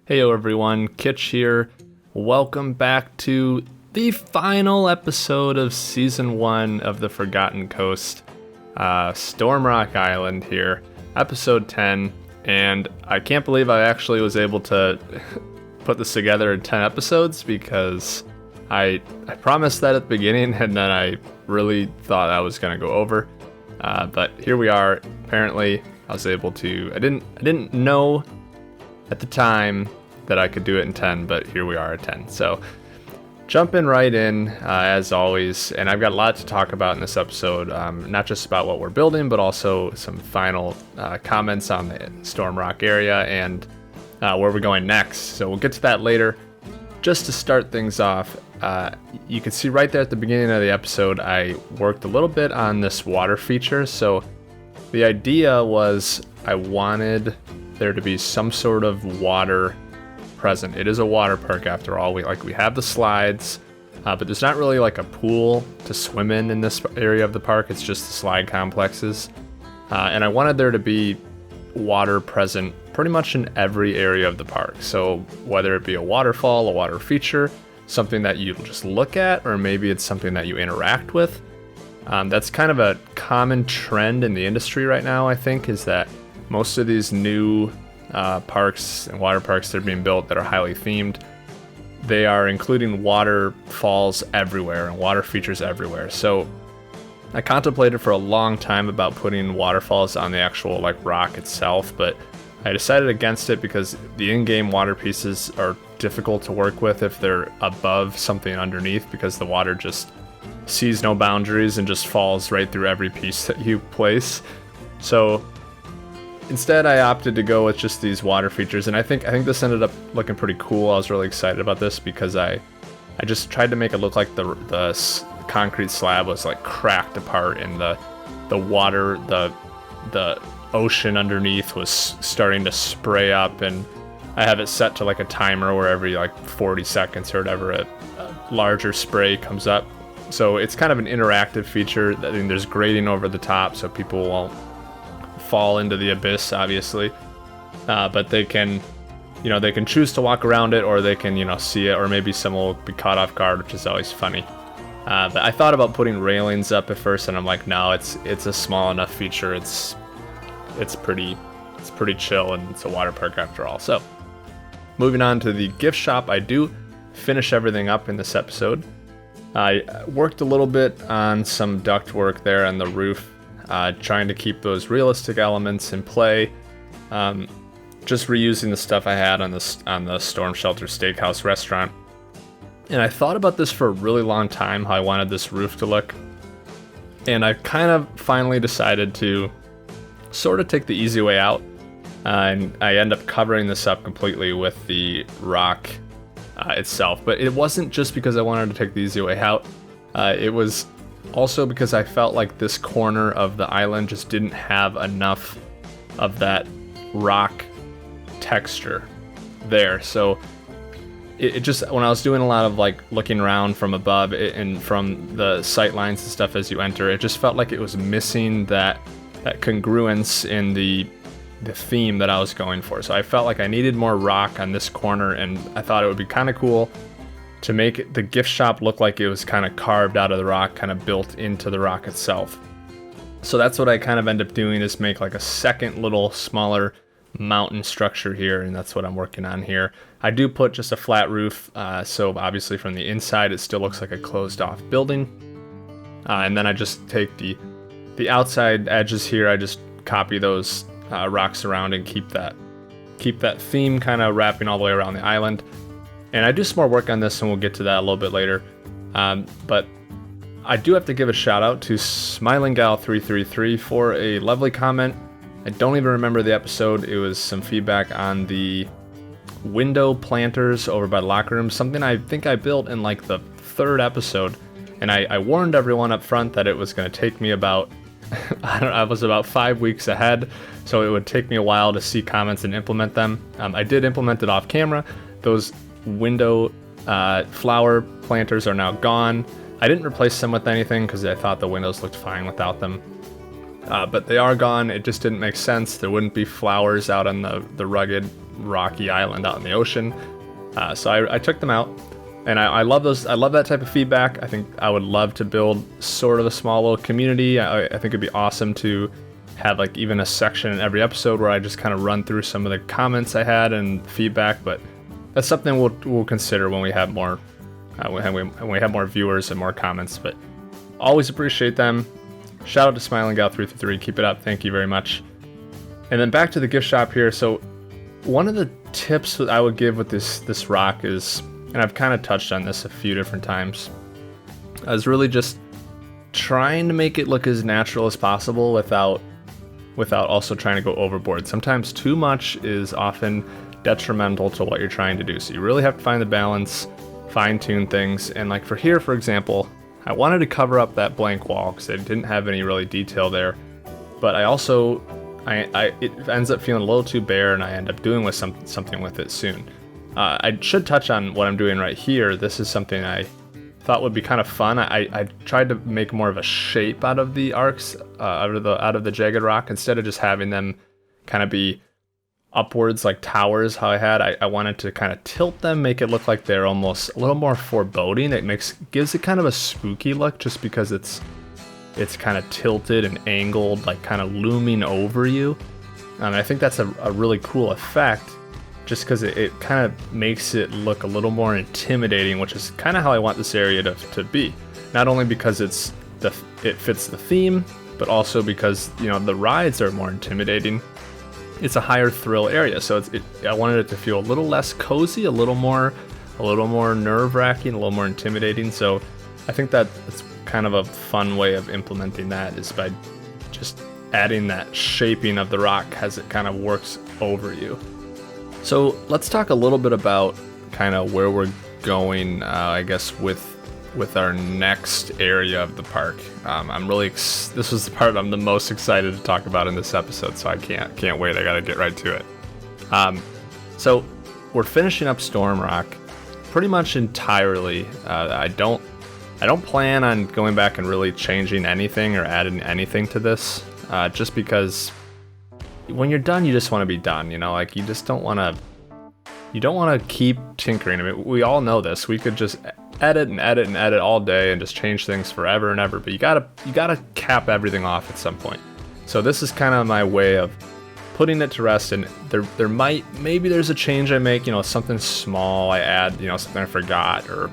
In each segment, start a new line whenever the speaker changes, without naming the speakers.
Heyo everyone, Kitch here. Welcome back to the final episode of Season 1 of The Forgotten Coast. Stormrock Island here, Episode 10, and I can't believe I actually was able to put this together in 10 episodes because I promised that at the beginning and then I really thought I was going to go over. But here we are. Apparently I was able to, I didn't know at the time that I could do it in 10, but here we are at 10. So jumping right in, as always, and I've got a lot to talk about in this episode, not just about what we're building, but also some final comments on the Stormrock area and where we're going next. So we'll get to that later. Just to start things off, you can see right there at the beginning of the episode, I worked a little bit on this water feature. So the idea was I wanted there to be some sort of water present. It is a water park after all. We have the slides, but there's not really like a pool to swim in this area of the park. It's just the slide complexes. And I wanted there to be water present pretty much in every area of the park. So whether it be a waterfall, a water feature, something that you just look at, or maybe it's something that you interact with. That's kind of a common trend in the industry right now, I think, is that most of these new parks and water parks that are being built that are highly themed, they are including waterfalls everywhere and water features everywhere. So I contemplated for a long time about putting waterfalls on the actual rock itself, but I decided against it because the in-game water pieces are difficult to work with if they're above something underneath, because the water just sees no boundaries and just falls right through every piece that you place. So instead, I opted to go with just these water features, and I think this ended up looking pretty cool. I was really excited about this because I just tried to make it look like the concrete slab was cracked apart, and the water, the ocean underneath was starting to spray up, and I have it set to a timer where every 40 seconds or whatever a larger spray comes up. So it's kind of an interactive feature. I mean, there's grading over the top so people won't fall into the abyss, obviously, but they can choose to walk around it, or they can see it, or maybe someone will be caught off guard, which is always funny. But I thought about putting railings up at first, and I'm like, no, it's a small enough feature. It's pretty chill, and it's a water park after all. So moving on to the gift shop, I do finish everything up in this episode. I worked a little bit on some duct work there on the roof, trying to keep those realistic elements in play, just reusing the stuff I had on the Storm Shelter Steakhouse restaurant. And I thought about this for a really long time, how I wanted this roof to look, and I kind of finally decided to sort of take the easy way out, and I end up covering this up completely with the rock itself. But it wasn't just because I wanted to take the easy way out, it was also because I felt like this corner of the island just didn't have enough of that rock texture there. So it just, when I was doing a lot of looking around from above and from the sight lines and stuff as you enter, it just felt like it was missing that congruence in the theme that I was going for. So I felt like I needed more rock on this corner, and I thought it would be kind of cool to make the gift shop look like it was kind of carved out of the rock, kind of built into the rock itself. So that's what I kind of end up doing, is make a second little smaller mountain structure here, and that's what I'm working on here. I do put just a flat roof, so obviously from the inside it still looks like a closed off building. And then I just take the outside edges here, I just copy those rocks around and keep that theme kind of wrapping all the way around the island. And I do some more work on this, and we'll get to that a little bit later. But I do have to give a shout out to SmilingGal333 for a lovely comment. I don't even remember the episode. It was some feedback on the window planters over by the locker room, something I think I built in the third episode. And I warned everyone up front that it was going to take me about, I was about 5 weeks ahead, so it would take me a while to see comments and implement them. I did implement it off camera. Those window flower planters are now gone. I didn't replace them with anything because I thought the windows looked fine without them. But they are gone. It just didn't make sense. There wouldn't be flowers out on the rugged rocky island out in the ocean. So I took them out, and I love those. I love that type of feedback. I think I would love to build sort of a small little community. I think it'd be awesome to have like even a section in every episode where I just kind of run through some of the comments I had and feedback. But that's something we'll consider when we have more when we have more viewers and more comments. But always appreciate them. Shout out to Smiling Gal 333. Keep it up. Thank you very much. And then back to the gift shop here. So one of the tips that I would give with this rock is, and I've kind of touched on this a few different times, is really just trying to make it look as natural as possible without also trying to go overboard. Sometimes too much is often detrimental to what you're trying to do. So you really have to find the balance, fine-tune things. And like for here, for example, I wanted to cover up that blank wall because I didn't have any really detail there. But I also, it ends up feeling a little too bare, and I end up doing something with it soon. I should touch on what I'm doing right here. This is something I thought would be kind of fun. I tried to make more of a shape out of the arcs, out of the jagged rock, instead of just having them kind of be upwards like towers. How I wanted to kind of tilt them, make it look like they're almost a little more foreboding. It gives it kind of a spooky look, just because it's kind of tilted and angled, like kind of looming over you. And I think that's a really cool effect, just because it kind of makes it look a little more intimidating, which is kind of how I want this area to be. Not only because it fits the theme, but also because, you know, the rides are more intimidating. It's a higher thrill area, so I wanted it to feel a little less cozy, a little more nerve-wracking, a little more intimidating. So I think that it's kind of a fun way of implementing that, is by just adding that shaping of the rock as it kind of works over you. So let's talk a little bit about kind of where we're going, I guess, with our next area of the park. This was the part I'm the most excited to talk about in this episode, so I can't wait. I gotta get right to it. So we're finishing up Storm Rock pretty much entirely. I don't plan on going back and really changing anything or adding anything to this, just because when you're done, you just want to be done, you know, like you don't want to keep tinkering. I mean, we all know this. We could just edit and edit and edit all day and just change things forever and ever, but you gotta cap everything off at some point. So this is kind of my way of putting it to rest, and maybe there's a change I make, you know, something small I add, you know, something I forgot or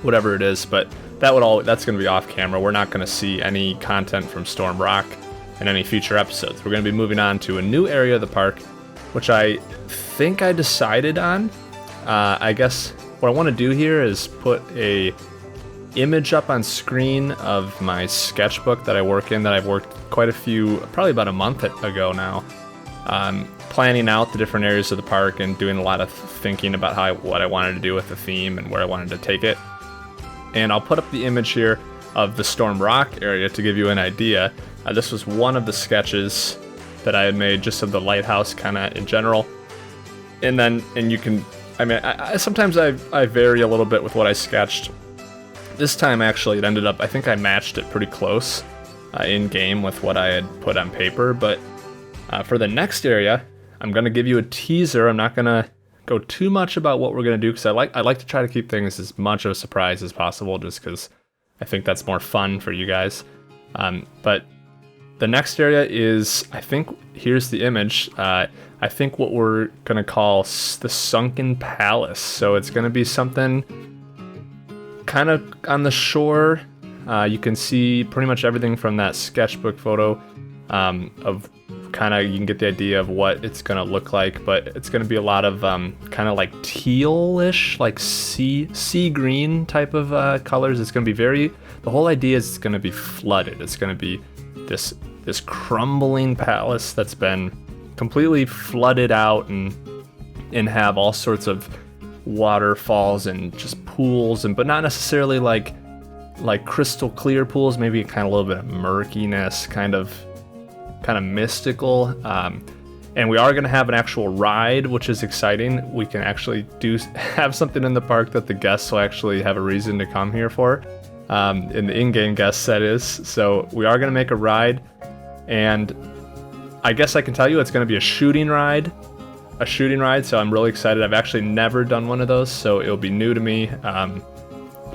whatever it is, but that's going to be off camera. We're not going to see any content from Storm Rock in any future episodes. We're going to be moving on to a new area of the park, which I think I decided on. I guess what I want to do here is put a image up on screen of my sketchbook that I work in, that I've worked probably about a month ago now, planning out the different areas of the park and doing a lot of thinking about what I wanted to do with the theme and where I wanted to take it. And I'll put up the image here of the Storm Rock area to give you an idea. This was one of the sketches that I had made, just of the lighthouse kind of in general. And you can, I mean, sometimes I vary a little bit with what I sketched. This time, actually, it ended up, I think I matched it pretty close in game with what I had put on paper. But for the next area, I'm going to give you a teaser. I'm not going to go too much about what we're going to do, because I like to try to keep things as much of a surprise as possible, just because I think that's more fun for you guys. But the next area is, I think, here's the image. I think what we're going to call the Sunken Palace. So it's going to be something kind of on the shore. You can see pretty much everything from that sketchbook photo of kind of, you can get the idea of what it's going to look like, but it's going to be a lot of kind of like tealish, like sea green type of colors. It's going to be the whole idea is it's going to be flooded. It's going to be this crumbling palace that's been completely flooded out and have all sorts of waterfalls and just pools, but not necessarily like crystal clear pools, maybe kind of a little bit of murkiness, kind of mystical. And we are going to have an actual ride, which is exciting. We can actually have something in the park that the guests will actually have a reason to come here for. In the in-game guest set is. So we are going to make a ride, and I guess I can tell you it's going to be a shooting ride. a shooting ride, so I'm really excited. I've actually never done one of those, so it'll be new to me.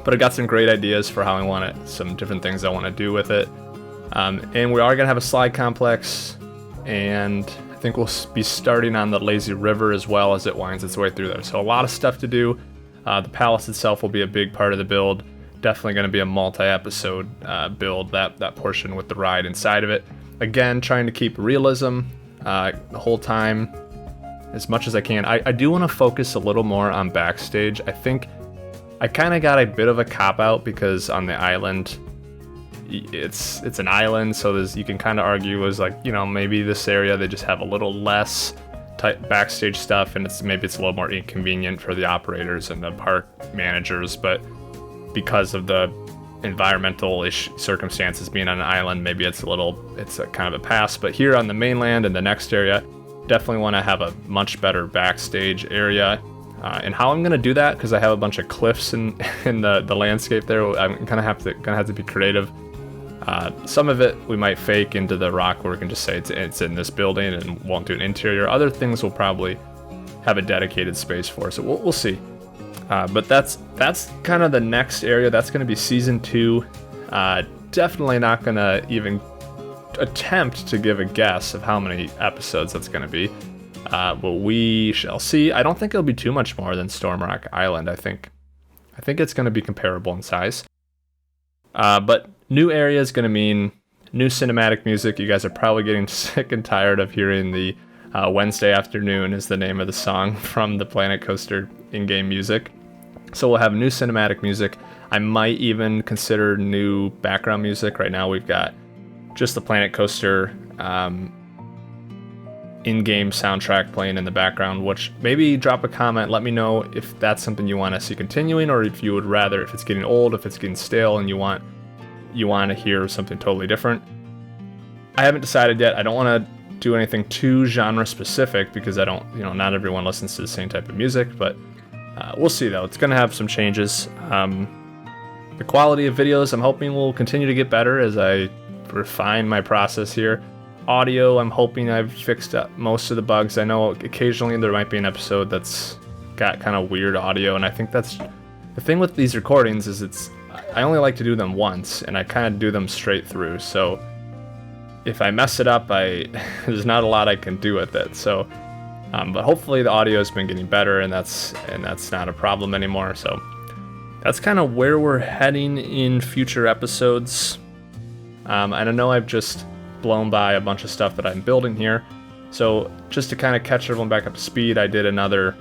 But I got some great ideas for how I want it, some different things I want to do with it. And we are going to have a slide complex, and I think we'll be starting on the lazy river as well as it winds its way through there. So a lot of stuff to do. The palace itself will be a big part of the build. Definitely going to be a multi-episode build, that portion with the ride inside of it. Again, trying to keep realism the whole time as much as I can. I do want to focus a little more on backstage. I think I kind of got a bit of a cop-out because on the island, it's an island, so you can kind of argue as like, maybe this area they just have a little less backstage stuff, and maybe it's a little more inconvenient for the operators and the park managers, but because of the environmental circumstances being on an island, maybe it's a kind of a pass. But here on the mainland and the next area, definitely want to have a much better backstage area. And how I'm gonna do that, because I have a bunch of cliffs in the landscape there, I'm gonna have to be creative. Some of it we might fake into the rock where we can just say it's in this building and won't do an interior. Other things we'll probably have a dedicated space for, so we'll see. But that's kind of the next area. That's going to be season 2. Definitely not going to even attempt to give a guess of how many episodes that's going to be. But we shall see. I don't think it'll be too much more than Stormrock Island. I think it's going to be comparable in size. But new area is going to mean new cinematic music. You guys are probably getting sick and tired of hearing the Wednesday Afternoon is the name of the song from the Planet Coaster in-game music. So we'll have new cinematic music. I might even consider new background music. Right now we've got just the Planet Coaster in-game soundtrack playing in the background, which maybe drop a comment, let me know if that's something you want to see continuing, or if you would rather, if it's getting old, if it's getting stale and you want to hear something totally different. I haven't decided yet. I don't want to do anything too genre specific because I don't, not everyone listens to the same type of music, but we'll see though. It's going to have some changes. The quality of videos I'm hoping will continue to get better as I refine my process here. Audio, I'm hoping I've fixed up most of the bugs. I know occasionally there might be an episode that's got kind of weird audio, and I think that's the thing with these recordings is I only like to do them once, and I kind of do them straight through. So if I mess it up, there's not a lot I can do with it. So, but hopefully the audio has been getting better, and that's not a problem anymore. So that's kind of where we're heading in future episodes. And I know I've just blown by a bunch of stuff that I'm building here. So just to kind of catch everyone back up to speed, I did another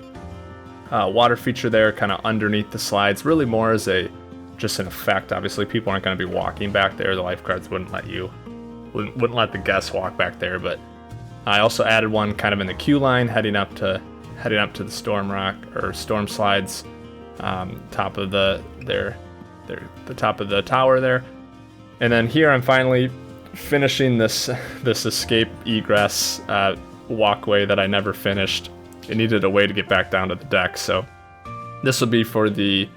water feature there, kind of underneath the slides, really more as just an effect. Obviously, people aren't going to be walking back there. The lifeguards wouldn't let the guests walk back there. But I also added one kind of in the queue line, heading up to the storm slides, top of the top of the tower there. And then here I'm finally finishing this escape egress walkway that I never finished. It needed a way to get back down to the deck, so this will be for the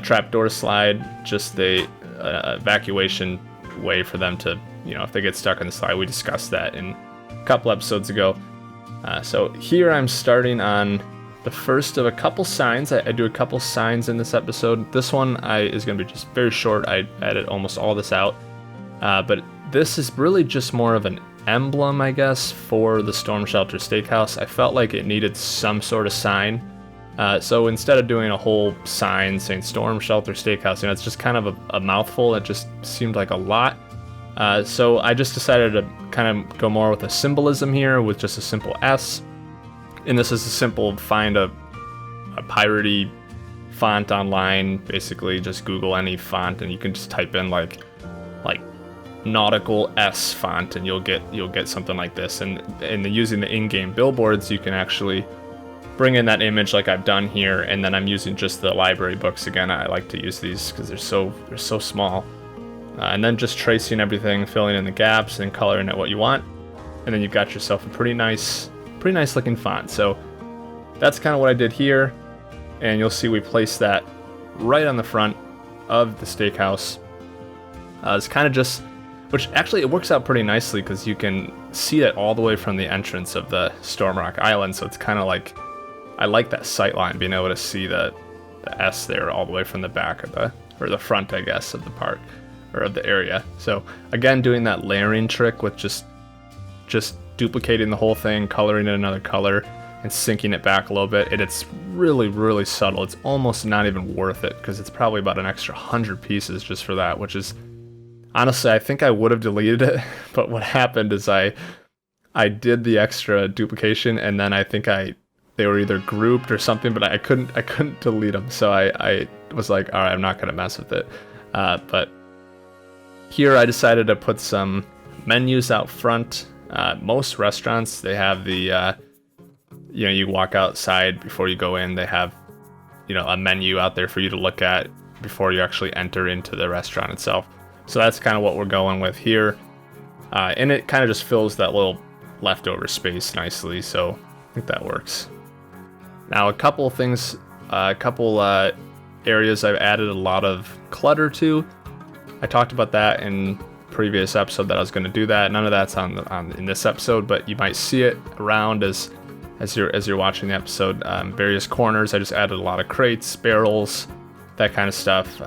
trapdoor slide, just the evacuation way for them to, if they get stuck in the slide. We discussed that in a couple episodes ago. So here I'm starting on the first of a couple signs. I do a couple signs in this episode. This one is going to be just very short. I edit almost all this out. But this is really just more of an emblem, I guess, for the Storm Shelter Steakhouse. I felt like it needed some sort of sign. So instead of doing a whole sign saying Storm Shelter Steakhouse, it's just kind of a mouthful. It just seemed like a lot. So I just decided to kind of go more with a symbolism here with just a simple S. And this is a simple find a piratey font online. Basically, just Google any font and you can just type in like nautical S font and you'll get something like this. And using the in-game billboards, you can actually bring in that image like I've done here, and then I'm using just the library books again. I like to use these because they're so small. And then just tracing everything, filling in the gaps and coloring it what you want, and then you've got yourself a pretty nice looking font. So that's kind of what I did here, and you'll see we placed that right on the front of the steakhouse. It's kind of just, it which actually it works out pretty nicely because you can see it all the way from the entrance of the Stormrock Island. So it's kind of like, I like that sight line, being able to see the S there all the way from the back of or the front, I guess, of the park or of the area. So again, doing that layering trick with just duplicating the whole thing, coloring it another color, and syncing it back a little bit. And it's really, really subtle. It's almost not even worth it because it's probably about an extra 100 pieces just for that, which is, honestly, I think I would have deleted it. But what happened is I did the extra duplication, and then I think they were either grouped or something, but I couldn't delete them. So I was like, all right, I'm not gonna mess with it. But here I decided to put some menus out front. Most restaurants, they have the, you walk outside before you go in, they have, a menu out there for you to look at before you actually enter into the restaurant itself. So that's kind of what we're going with here. And it kind of just fills that little leftover space nicely. So I think that works. Now, a couple things, areas I've added a lot of clutter to. I talked about that in previous episode that I was going to do that. None of that's in this episode, but you might see it around as you're watching the episode. Various corners, I just added a lot of crates, barrels, that kind of stuff.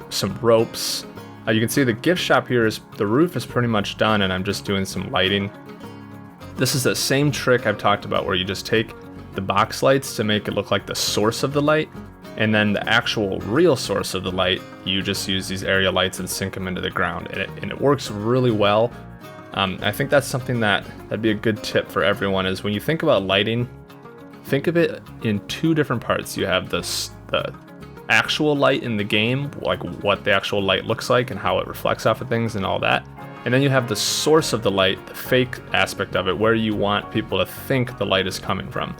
Some ropes. You can see the gift shop here the roof is pretty much done, and I'm just doing some lighting. This is the same trick I've talked about where you just take the box lights to make it look like the source of the light, and then the actual real source of the light, you just use these area lights and sink them into the ground, and it works really well. I think that's something that'd be a good tip for everyone, is when you think about lighting, think of it in two different parts. You have the actual light in the game, like what the actual light looks like and how it reflects off of things and all that. And then you have the source of the light, the fake aspect of it, where you want people to think the light is coming from.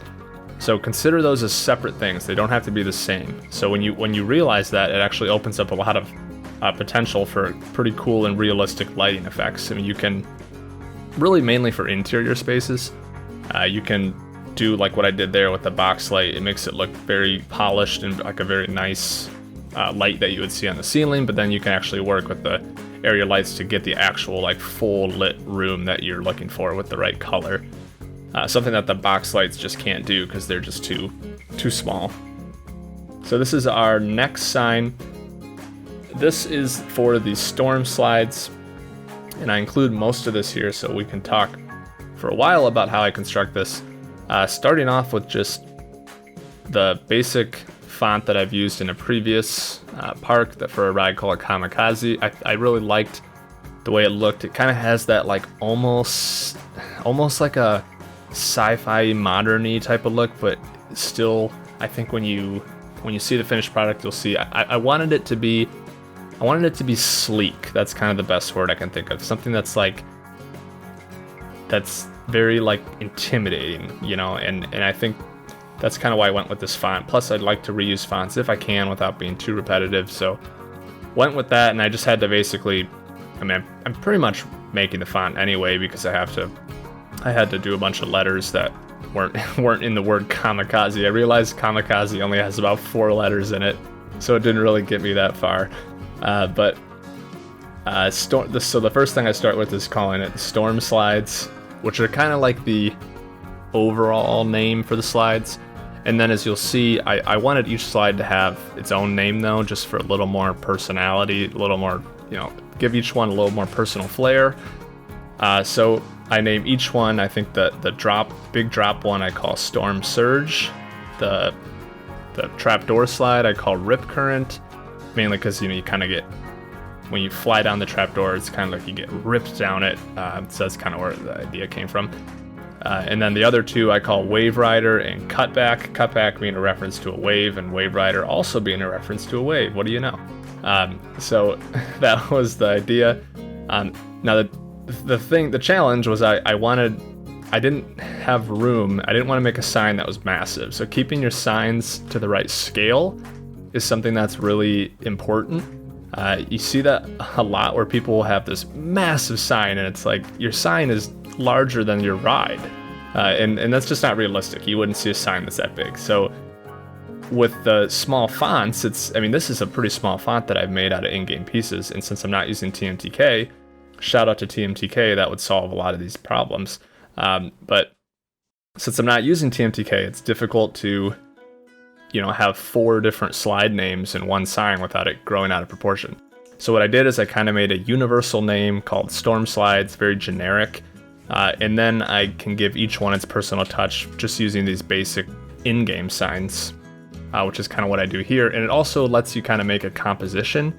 So consider those as separate things. They don't have to be the same. So when you realize that, it actually opens up a lot of potential for pretty cool and realistic lighting effects. I mean, you can really, mainly for interior spaces, you can do like what I did there with the box light. It makes it look very polished and like a very nice light that you would see on the ceiling, but then you can actually work with the area lights to get the actual like full lit room that you're looking for with the right color. Something that the box lights just can't do because they're just too small. So this is our next sign. This is for the storm slides, and I include most of this here so we can talk for a while about how I construct this. Starting off with just the basic font that I've used in a previous park that for a ride called Kamikaze. I really liked the way it looked. It kind of has that like almost like a sci-fi modern-y type of look, but still, I think when you see the finished product, you'll see I wanted it to be sleek. That's kind of the best word I can think of. Something that's very like intimidating, and I think that's kind of why I went with this font. Plus, I'd like to reuse fonts if I can without being too repetitive. So went with that, and I just had to basically, I'm pretty much making the font anyway because I had to do a bunch of letters that weren't in the word kamikaze. I realized kamikaze only has about 4 letters in it, so it didn't really get me that far. So the first thing I start with is calling it storm slides, which are kind of like the overall name for the slides. And then as you'll see, I wanted each slide to have its own name though, just for a little more personality, a little more, give each one a little more personal flair. So I name each one, I think the big drop one I call Storm Surge. The trapdoor slide I call Rip Current, mainly because, you kind of get, when you fly down the trapdoor, it's kind of like you get ripped down it. So that's kind of where the idea came from. And then the other two I call Wave Rider and Cutback. Cutback being a reference to a wave, and Wave Rider also being a reference to a wave. What do you know? So that was the idea. Now the challenge was I didn't have room. I didn't want to make a sign that was massive. So keeping your signs to the right scale is something that's really important. You see that a lot where people will have this massive sign and it's like your sign is larger than your ride. And that's just not realistic. You wouldn't see a sign that's that big. So with the small fonts, this is a pretty small font that I've made out of in-game pieces. And since I'm not using TMTK, shout out to TMTK, that would solve a lot of these problems. But since I'm not using TMTK, it's difficult to, have 4 different slide names in one sign without it growing out of proportion. So what I did is I kind of made a universal name called Storm Slides, very generic. And then I can give each one its personal touch just using these basic in-game signs, which is kind of what I do here. And it also lets you kind of make a composition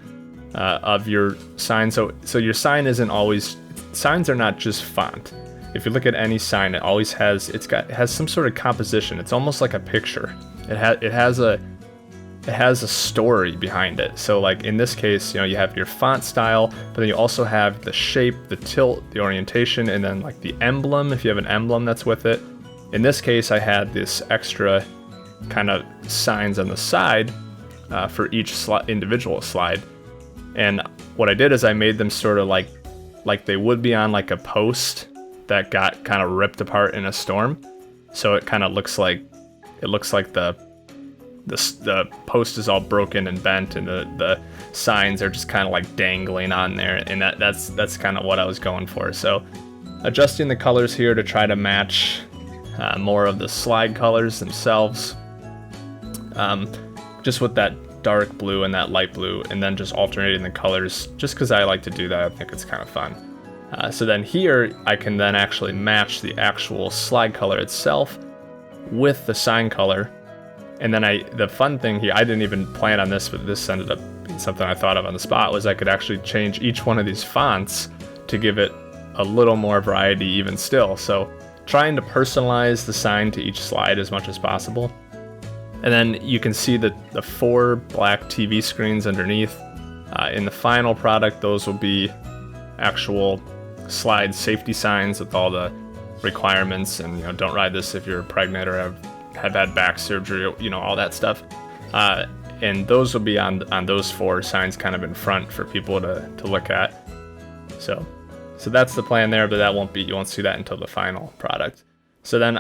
of your sign. So your sign isn't always, signs are not just font. If you look at any sign, it always has, it has some sort of composition. It's almost like a picture. It has a story behind it. So like in this case, you have your font style, but then you also have the shape, the tilt, the orientation, and then like the emblem, if you have an emblem that's with it. In this case, I had this extra kind of signs on the side for each individual slide. And what I did is I made them sort of like they would be on like a post that got kind of ripped apart in a storm. So it kind of looks like the post is all broken and bent, and the signs are just kind of like dangling on there, and that's kind of what I was going for. So adjusting the colors here to try to match more of the slide colors themselves, just with that dark blue and that light blue, and then just alternating the colors just because I like to do that. I think it's kind of fun. So then here I can then actually match the actual slide color itself with the sign color. And then the fun thing here, I didn't even plan on this, but this ended up being something I thought of on the spot, was I could actually change each one of these fonts to give it a little more variety even still. So trying to personalize the sign to each slide as much as possible. And then you can see the 4 black TV screens underneath. In the final product, those will be actual slide safety signs with all the requirements, and don't ride this if you're pregnant or have had back surgery, all that stuff. And those will be on those 4 signs kind of in front for people to look at. So that's the plan there, but you won't see that until the final product. So then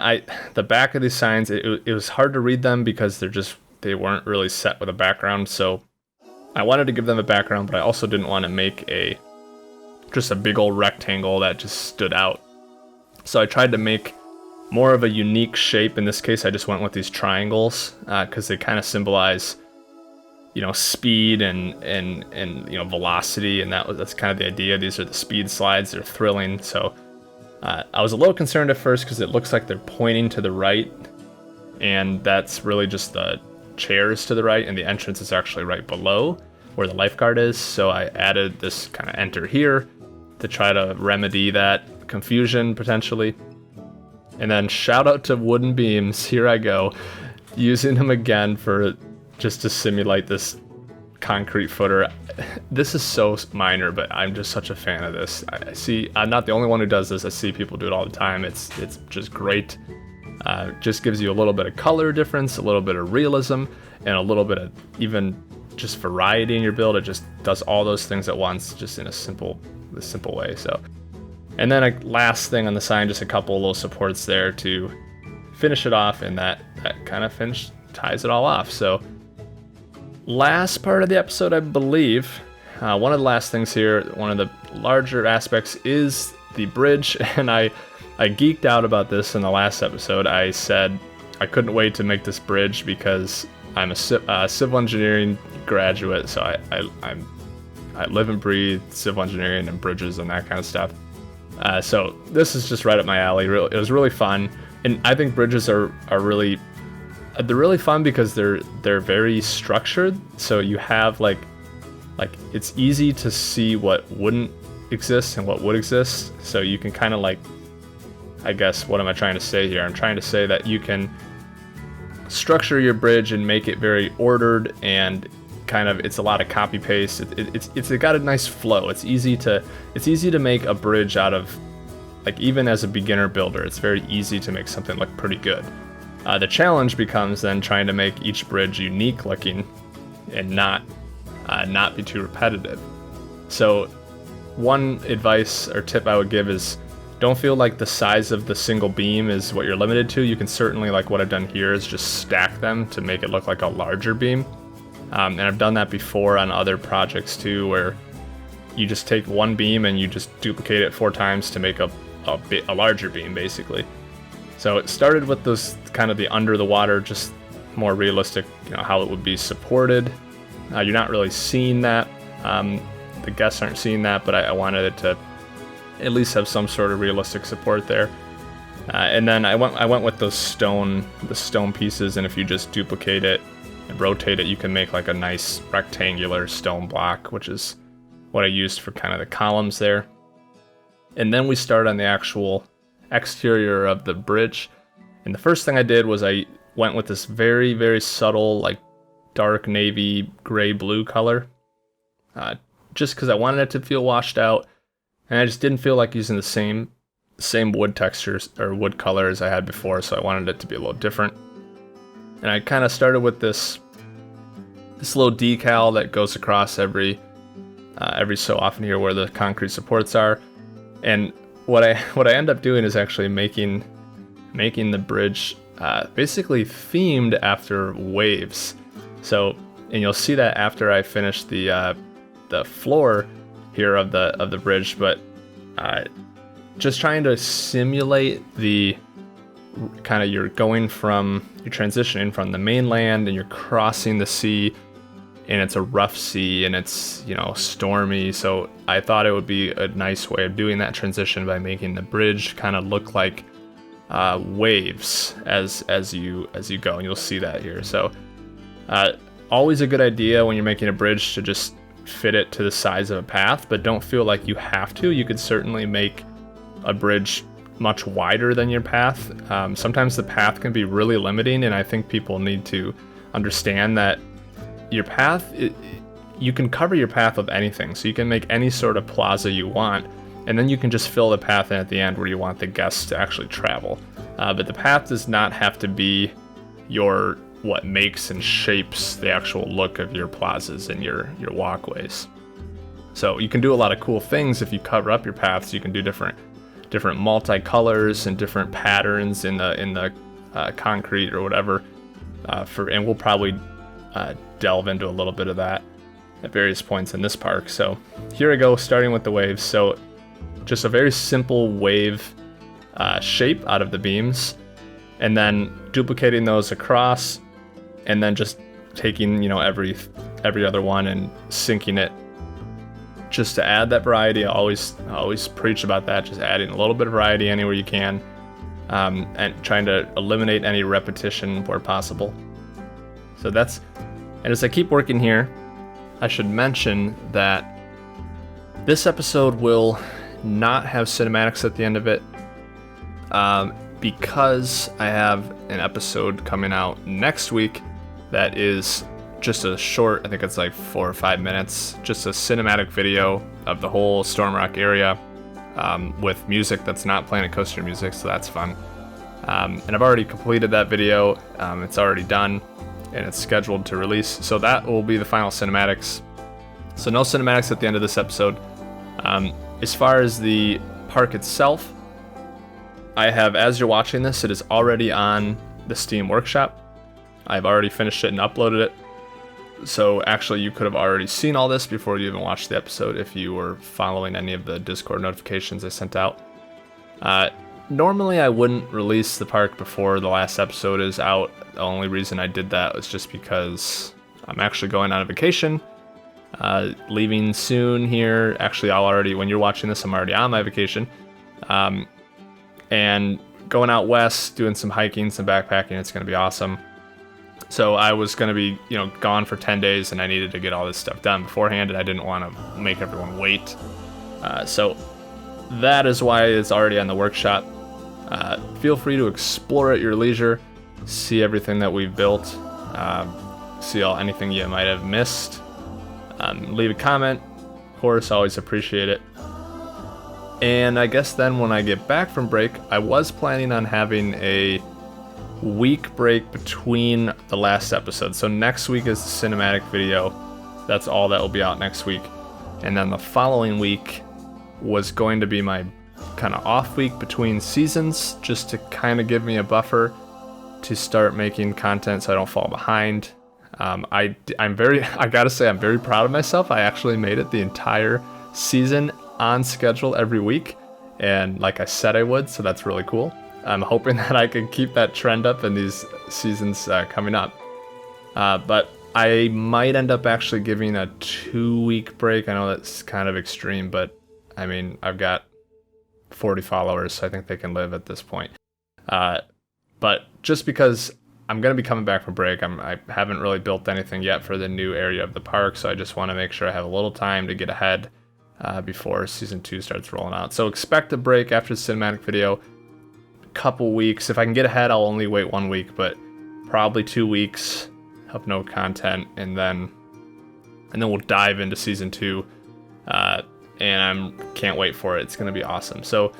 the back of these signs, it was hard to read them because they weren't really set with a background. So I wanted to give them a background, but I also didn't want to make just a big old rectangle that just stood out. So I tried to make more of a unique shape. In this case, I just went with these triangles because they kind of symbolize, speed and velocity, and that's kind of the idea. These are the speed slides. They're thrilling. So I was a little concerned at first because it looks like they're pointing to the right, and that's really just the chairs to the right, and the entrance is actually right below where the lifeguard is. So I added this kind of enter here to try to remedy that confusion potentially. And then shout out to wooden beams. Here I go, using them again just to simulate this concrete footer. This is so minor, but I'm just such a fan of this. I'm not the only one who does this. I see people do it all the time. It's just great. Just gives you a little bit of color difference, a little bit of realism, and a little bit of even just variety in your build. It just does all those things at once, just in a simple way. So, and then a last thing on the sign, just a couple little supports there to finish it off, and that kind of ties it all off. So last part of the episode, I believe, one of the last things here, one of the larger aspects is the bridge, and I geeked out about this in the last episode. I said I couldn't wait to make this bridge because I'm a civil engineering graduate, so I live and breathe civil engineering and bridges and that kind of stuff. So this is just right up my alley. It was really fun, and I think bridges are really fun because they're very structured. So you have like it's easy to see what wouldn't exist and what would exist. So you can kind of I guess, what am I trying to say here? I'm trying to say that you can structure your bridge and make it very ordered, and kind of it's a lot of copy paste. It's got a nice flow. It's easy to make a bridge out of, even as a beginner builder, it's very easy to make something look pretty good. The challenge becomes then trying to make each bridge unique looking and not be too repetitive. So one advice or tip I would give is don't feel like the size of the single beam is what you're limited to. You can certainly, what I've done here is just stack them to make it look like a larger beam. And I've done that before on other projects too, where you just take one beam and you just duplicate it 4 times to make a larger beam, basically. So it started with those kind of the under the water, just more realistic, how it would be supported. You're not really seeing that. The guests aren't seeing that, but I wanted it to at least have some sort of realistic support there. And then I went with the stone pieces, and if you just duplicate it and rotate it, you can make like a nice rectangular stone block, which is what I used for kind of the columns there. And then we start on the actual exterior of the bridge. And the first thing I did was I went with this very, very subtle, like dark navy gray blue color, just because I wanted it to feel washed out, and I just didn't feel like using the same wood textures or wood color as I had before, so I wanted it to be a little different. And I kind of started with this little decal that goes across every so often here where the concrete supports are. And what I end up doing is actually making the bridge basically themed after waves. So, and you'll see that after I finish the floor here of the bridge, but just trying to simulate the kind of you're transitioning from the mainland and you're crossing the sea, and it's a rough sea and it's stormy. So I thought it would be a nice way of doing that transition by making the bridge kind of look like waves as you go, and you'll see that here. So always a good idea when you're making a bridge to just fit it to the size of a path, but don't feel like you have to. You could certainly make a bridge much wider than your path. Sometimes the path can be really limiting, and I think people need to understand that your path, you can cover your path with anything. So you can make any sort of plaza you want, and then you can just fill the path in at the end where you want the guests to actually travel. But the path does not have to be what makes and shapes the actual look of your plazas and your walkways. So you can do a lot of cool things if you cover up your paths. You can do different multicolors and different patterns in the concrete or whatever. And we'll probably delve into a little bit of that at various points in this park. So here I go, starting with the waves. So just a very simple wave shape out of the beams, and then duplicating those across, and then just taking every other one and syncing it just to add that variety. I always preach about that, just adding a little bit of variety anywhere you can, and trying to eliminate any repetition where possible. So and as I keep working here, I should mention that this episode will not have cinematics at the end of it, because I have an episode coming out next week that is just a short, I think it's like 4 or 5 minutes, just a cinematic video of the whole Stormrock area, with music that's not Planet Coaster music, so that's fun. And I've already completed that video. It's already done, and it's scheduled to release, so that will be the final cinematics. So no cinematics at the end of this episode. As far as the park itself, I have, as you're watching this, it is already on the Steam Workshop. I've already finished it and uploaded it. So actually you could have already seen all this before you even watched the episode if you were following any of the Discord notifications I sent out. Normally I wouldn't release the park before the last episode is out. The only reason I did that was just because I'm actually going on a vacation, leaving soon here. Actually, when you're watching this, I'm already on my vacation. And going out west, doing some hiking, some backpacking. It's going to be awesome. So I was going to be, gone for 10 days, and I needed to get all this stuff done beforehand, and I didn't want to make everyone wait. So that is why it's already on the workshop. Feel free to explore at your leisure, see everything that we've built, see anything you might have missed. Leave a comment. Of course, always appreciate it. And I guess then when I get back from break, I was planning on having a week break between the last episode. So next week is the cinematic video. That's all that will be out next week. And then the following week was going to be my kind of off week between seasons, just to kind of give me a buffer to start making content so I don't fall behind. I gotta say, I'm very proud of myself. I actually made it the entire season on schedule every week, and like I said I would, so that's really cool. I'm hoping that I can keep that trend up in these seasons coming up. But I might end up actually giving a 2-week break. I know that's kind of extreme, but I mean, I've got 40 followers, so I think they can live at this point. But just because I'm going to be coming back from break, I haven't really built anything yet for the new area of the park, so I just want to make sure I have a little time to get ahead before Season 2 starts rolling out. So expect a break after the cinematic video, a couple weeks. If I can get ahead, I'll only wait 1 week, but probably 2 weeks of no content, and then we'll dive into Season 2, and I can't wait for it. It's going to be awesome. So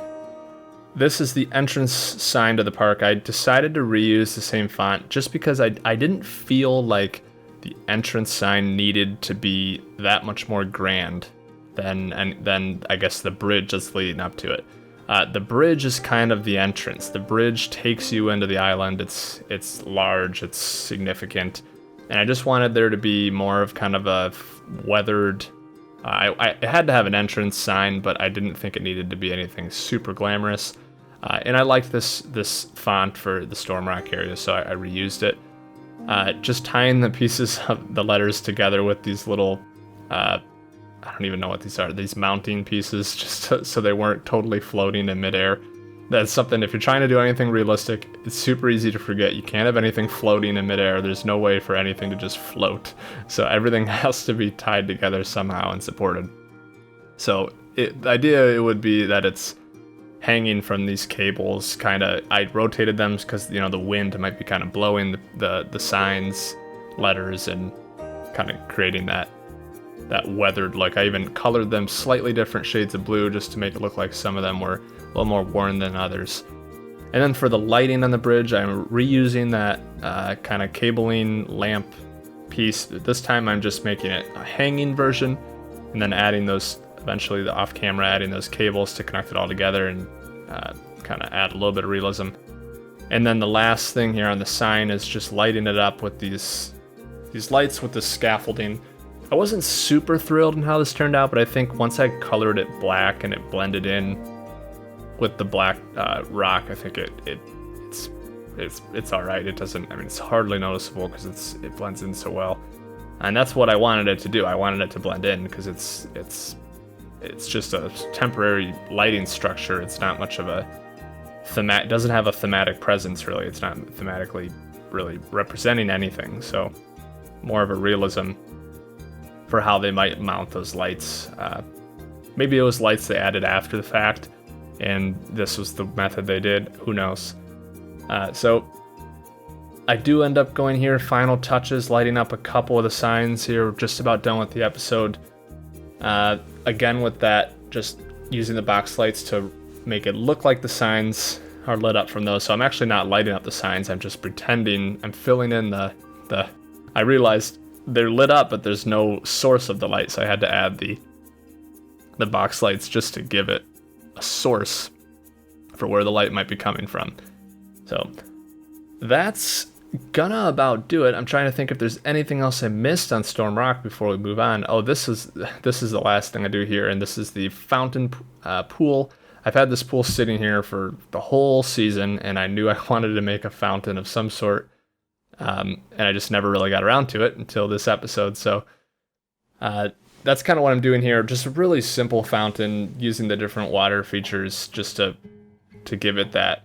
this is the entrance sign to the park. I decided to reuse the same font just because I didn't feel like the entrance sign needed to be that much more grand than I guess the bridge that's leading up to it. The bridge is kind of the entrance. The bridge takes you into the island. It's large, it's significant, and I just wanted there to be more of kind of a weathered. I had to have an entrance sign, but I didn't think it needed to be anything super glamorous. And I liked this font for the Stormrock area, so I reused it. Just tying the pieces of the letters together with these little, I don't even know what these are, these mounting pieces, just so they weren't totally floating in midair. That's something, if you're trying to do anything realistic, it's super easy to forget. You can't have anything floating in midair. There's no way for anything to just float. So everything has to be tied together somehow and supported. So the idea it would be that it's hanging from these cables, kind of. I rotated them because the wind might be kind of blowing the signs, letters, and kind of creating that weathered look. I even colored them slightly different shades of blue just to make it look like some of them were a little more worn than others. And then for the lighting on the bridge, I'm reusing that kind of cabling lamp piece. This time I'm just making it a hanging version, and then adding those, eventually the off-camera, adding those cables to connect it all together and kind of add a little bit of realism. And then the last thing here on the sign is just lighting it up with these lights with the scaffolding. I wasn't super thrilled in how this turned out, but I think once I colored it black and it blended in with the black rock, I think it's all right. It doesn't. I mean, it's hardly noticeable because it blends in so well, and that's what I wanted it to do. I wanted it to blend in because it's just a temporary lighting structure. It's not much of a it doesn't have a thematic presence really. It's not thematically really representing anything. So more of a realism for how they might mount those lights. Maybe it was lights they added after the fact, and this was the method they did. Who knows? So I do end up going here, final touches, lighting up a couple of the signs here. We're just about done with the episode. Again, with that, just using the box lights to make it look like the signs are lit up from those. So I'm actually not lighting up the signs. I'm just pretending I'm filling in the. I realized they're lit up, but there's no source of the light, so I had to add the box lights just to give it a source for where the light might be coming from. So that's gonna about do it. I'm trying to think if there's anything else I missed on Storm Rock before we move on. Oh, this is the last thing I do here, and this is the fountain pool. I've had this pool sitting here for the whole season, and I knew I wanted to make a fountain of some sort. And I just never really got around to it until this episode. So that's kind of what I'm doing here. Just a really simple fountain using the different water features just to give it that,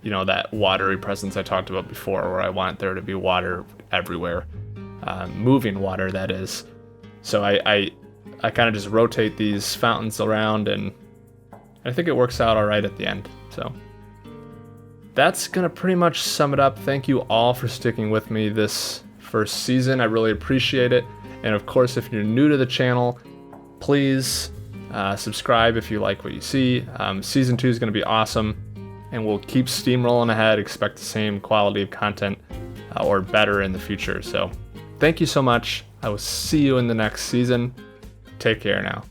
that watery presence I talked about before, where I want there to be water everywhere, moving water, that is. So I kind of just rotate these fountains around, and I think it works out all right at the end. So that's going to pretty much sum it up. Thank you all for sticking with me this first season. I really appreciate it. And of course, if you're new to the channel, please subscribe if you like what you see. Season 2 is going to be awesome, and we'll keep steamrolling ahead. Expect the same quality of content or better in the future. So thank you so much. I will see you in the next season. Take care now.